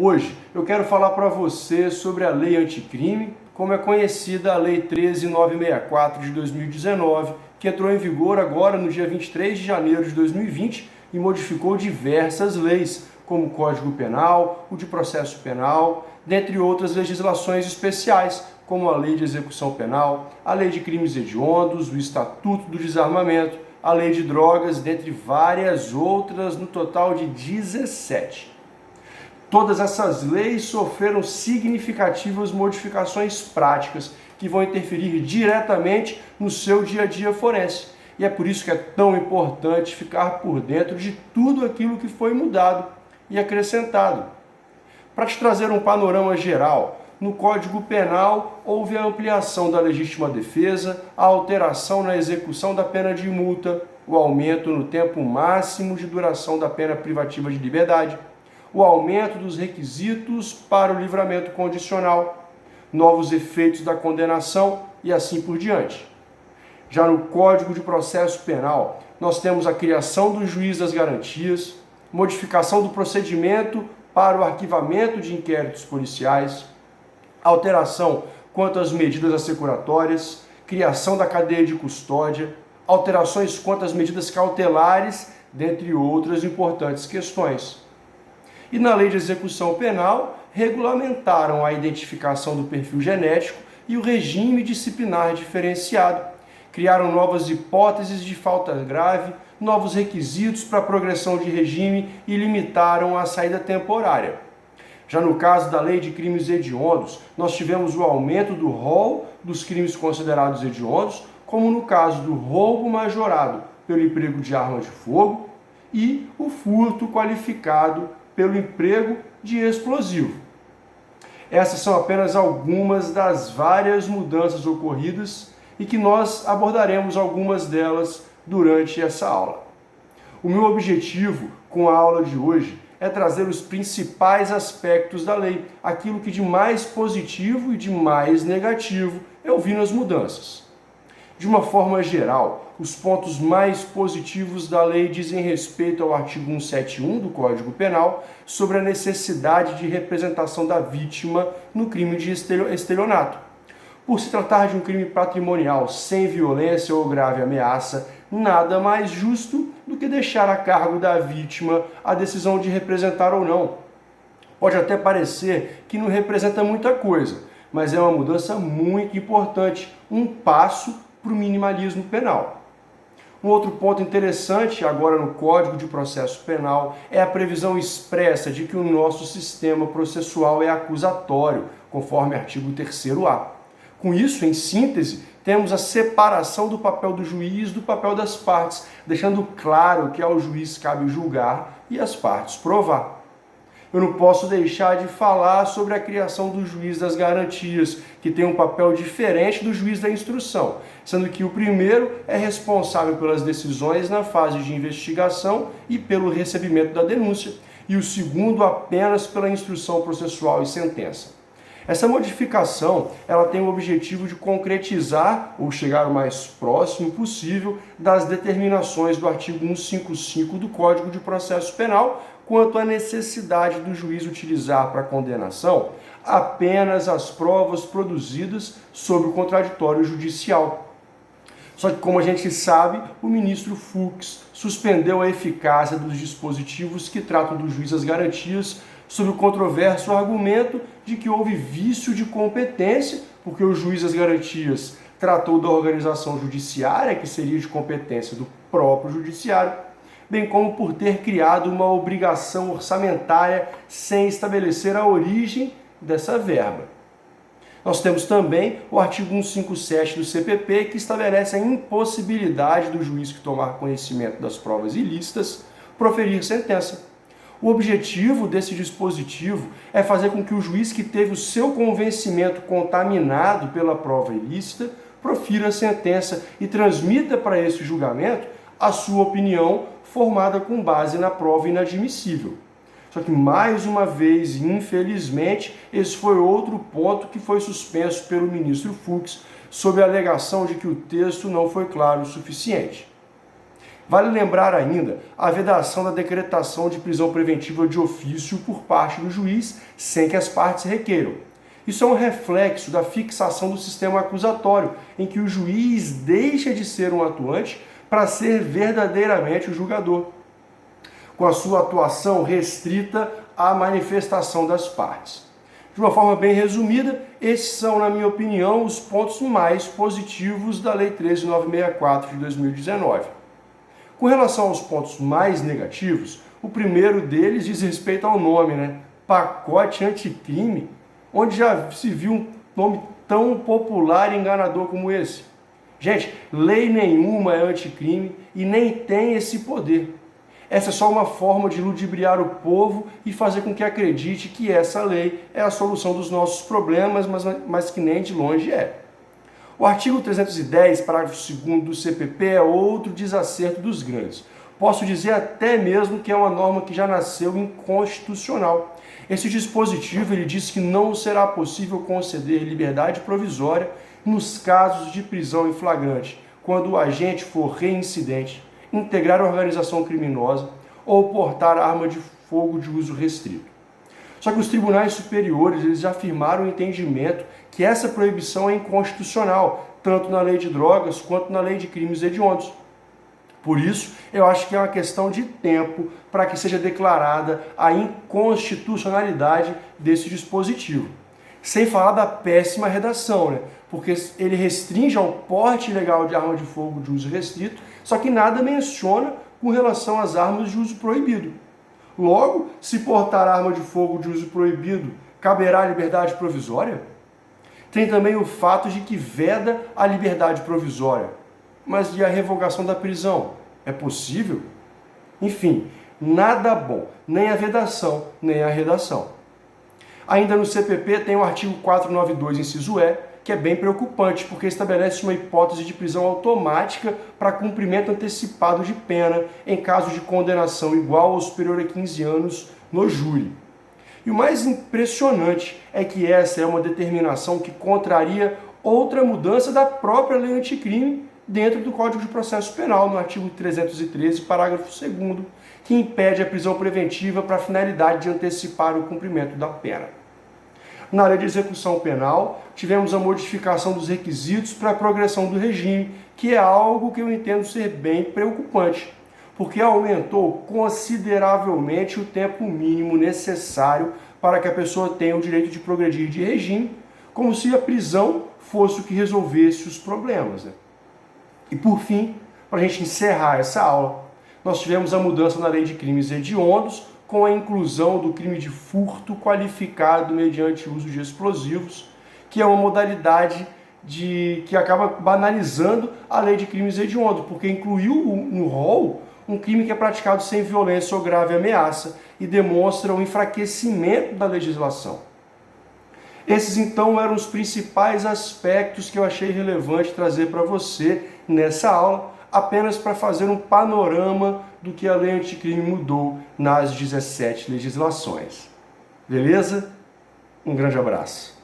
Hoje eu quero falar para você sobre a Lei Anticrime, como é conhecida a Lei 13.964 de 2019, que entrou em vigor agora no dia 23 de janeiro de 2020 e modificou diversas leis, como o Código Penal, o de Processo Penal, dentre outras legislações especiais, como a Lei de Execução Penal, a Lei de Crimes Hediondos, o Estatuto do Desarmamento, a Lei de Drogas, dentre várias outras, no total de 17. Todas essas leis sofreram significativas modificações práticas que vão interferir diretamente no seu dia a dia forense. E é por isso que é tão importante ficar por dentro de tudo aquilo que foi mudado e acrescentado. Para te trazer um panorama geral, no Código Penal houve a ampliação da legítima defesa, a alteração na execução da pena de multa, o aumento no tempo máximo de duração da pena privativa de liberdade, o aumento dos requisitos para o livramento condicional, novos efeitos da condenação e assim por diante. Já no Código de Processo Penal, nós temos a criação do juiz das garantias, modificação do procedimento para o arquivamento de inquéritos policiais, alteração quanto às medidas assecuratórias, criação da cadeia de custódia, alterações quanto às medidas cautelares, dentre outras importantes questões. E na Lei de Execução Penal, regulamentaram a identificação do perfil genético e o regime disciplinar diferenciado. Criaram novas hipóteses de falta grave, novos requisitos para progressão de regime e limitaram a saída temporária. Já no caso da Lei de Crimes Hediondos, nós tivemos o aumento do rol dos crimes considerados hediondos, como no caso do roubo majorado pelo emprego de arma de fogo e o furto qualificado pelo emprego de explosivo. Essas são apenas algumas das várias mudanças ocorridas e que nós abordaremos algumas delas durante essa aula. O meu objetivo com a aula de hoje é trazer os principais aspectos da lei, aquilo que de mais positivo e de mais negativo eu vi nas mudanças. De uma forma geral, os pontos mais positivos da lei dizem respeito ao artigo 171 do Código Penal sobre a necessidade de representação da vítima no crime de estelionato. Por se tratar de um crime patrimonial sem violência ou grave ameaça, nada mais justo do que deixar a cargo da vítima a decisão de representar ou não. Pode até parecer que não representa muita coisa, mas é uma mudança muito importante, um passo para o minimalismo penal. Um outro ponto interessante agora no Código de Processo Penal é a previsão expressa de que o nosso sistema processual é acusatório, conforme artigo 3º-A. Com isso, em síntese, temos a separação do papel do juiz do papel das partes, deixando claro que ao juiz cabe julgar e às partes provar. Eu não posso deixar de falar sobre a criação do juiz das garantias, que tem um papel diferente do juiz da instrução, sendo que o primeiro é responsável pelas decisões na fase de investigação e pelo recebimento da denúncia, e o segundo apenas pela instrução processual e sentença. Essa modificação ela tem o objetivo de concretizar ou chegar o mais próximo possível das determinações do artigo 155 do Código de Processo Penal quanto à necessidade do juiz utilizar para a condenação apenas as provas produzidas sob o contraditório judicial. Só que, como a gente sabe, o ministro Fux suspendeu a eficácia dos dispositivos que tratam do juiz das garantias sob o controverso argumento de que houve vício de competência, porque o juiz das garantias tratou da organização judiciária, que seria de competência do próprio judiciário, bem como por ter criado uma obrigação orçamentária sem estabelecer a origem dessa verba. Nós temos também o artigo 157 do CPP, que estabelece a impossibilidade do juiz que tomar conhecimento das provas ilícitas proferir sentença. O objetivo desse dispositivo é fazer com que o juiz que teve o seu convencimento contaminado pela prova ilícita profira a sentença e transmita para esse julgamento a sua opinião formada com base na prova inadmissível. Só que, mais uma vez, infelizmente, esse foi outro ponto que foi suspenso pelo ministro Fux, sob a alegação de que o texto não foi claro o suficiente. Vale lembrar ainda a vedação da decretação de prisão preventiva de ofício por parte do juiz, sem que as partes requeiram. Isso é um reflexo da fixação do sistema acusatório, em que o juiz deixa de ser um atuante para ser verdadeiramente o julgador, com a sua atuação restrita à manifestação das partes. De uma forma bem resumida, esses são, na minha opinião, os pontos mais positivos da Lei 13.964 de 2019. Com relação aos pontos mais negativos, o primeiro deles diz respeito ao nome, Pacote anticrime, onde já se viu um nome tão popular e enganador como esse. Gente, lei nenhuma é anticrime e nem tem esse poder. Essa é só uma forma de ludibriar o povo e fazer com que acredite que essa lei é a solução dos nossos problemas, mas que nem de longe é. O artigo 310, parágrafo 2º do CPP é outro desacerto dos grandes. Posso dizer até mesmo que é uma norma que já nasceu inconstitucional. Esse dispositivo ele diz que não será possível conceder liberdade provisória nos casos de prisão em flagrante, quando o agente for reincidente, integrar a organização criminosa ou portar arma de fogo de uso restrito. Só que os tribunais superiores eles já afirmaram o entendimento que essa proibição é inconstitucional, tanto na lei de drogas quanto na lei de crimes hediondos. Por isso, eu acho que é uma questão de tempo para que seja declarada a inconstitucionalidade desse dispositivo. Sem falar da péssima redação, porque ele restringe ao porte ilegal de arma de fogo de uso restrito, só que nada menciona com relação às armas de uso proibido. Logo, se portar arma de fogo de uso proibido, caberá a liberdade provisória? Tem também o fato de que veda a liberdade provisória. Mas e a revogação da prisão? É possível? Enfim, nada bom, nem a vedação, nem a redação. Ainda no CPP tem o artigo 492, inciso E, que é bem preocupante, porque estabelece uma hipótese de prisão automática para cumprimento antecipado de pena em caso de condenação igual ou superior a 15 anos no júri. E o mais impressionante é que essa é uma determinação que contraria outra mudança da própria lei anticrime dentro do Código de Processo Penal, no artigo 313, parágrafo 2º, que impede a prisão preventiva para a finalidade de antecipar o cumprimento da pena. Na lei de execução penal, tivemos a modificação dos requisitos para a progressão do regime, que é algo que eu entendo ser bem preocupante, porque aumentou consideravelmente o tempo mínimo necessário para que a pessoa tenha o direito de progredir de regime, como se a prisão fosse o que resolvesse os problemas. E por fim, para a gente encerrar essa aula, nós tivemos a mudança na lei de crimes hediondos, com a inclusão do crime de furto qualificado mediante uso de explosivos, que é uma modalidade que acaba banalizando a lei de crimes hediondos, porque incluiu no rol um crime que é praticado sem violência ou grave ameaça e demonstra um enfraquecimento da legislação. Esses então eram os principais aspectos que eu achei relevante trazer para você nessa aula, apenas para fazer um panorama do que a lei anticrime mudou nas 17 legislações. Beleza? Um grande abraço.